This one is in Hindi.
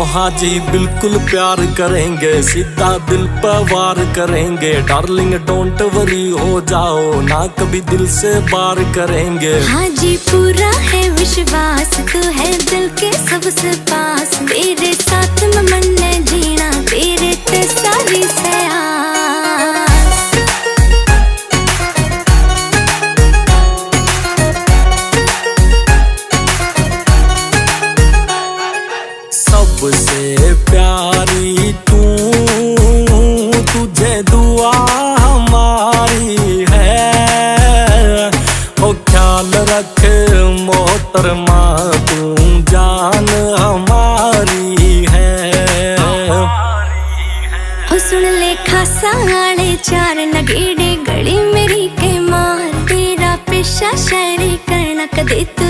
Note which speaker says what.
Speaker 1: हाँ जी बिल्कुल प्यार करेंगे, सीधा दिल पर वार करेंगे। डार्लिंग डोंट वरी हो जाओ ना, कभी दिल से बार करेंगे।
Speaker 2: हाँ जी पूरा है विश्वास, तू है दिल के सबसे पास। तेरे साथ में मन जीना, तेरे ते सारी सयास।
Speaker 1: सबसे प्यारी तू, तुझे दुआ हमारी है। ओ ख्याल रख मोहतरमा, तू जान हमारी है।
Speaker 2: ओ सुन ले खासा आड़े चार नगेड़े, गली मेरी के मार। तेरा पेशा शायरी करना, कदे तू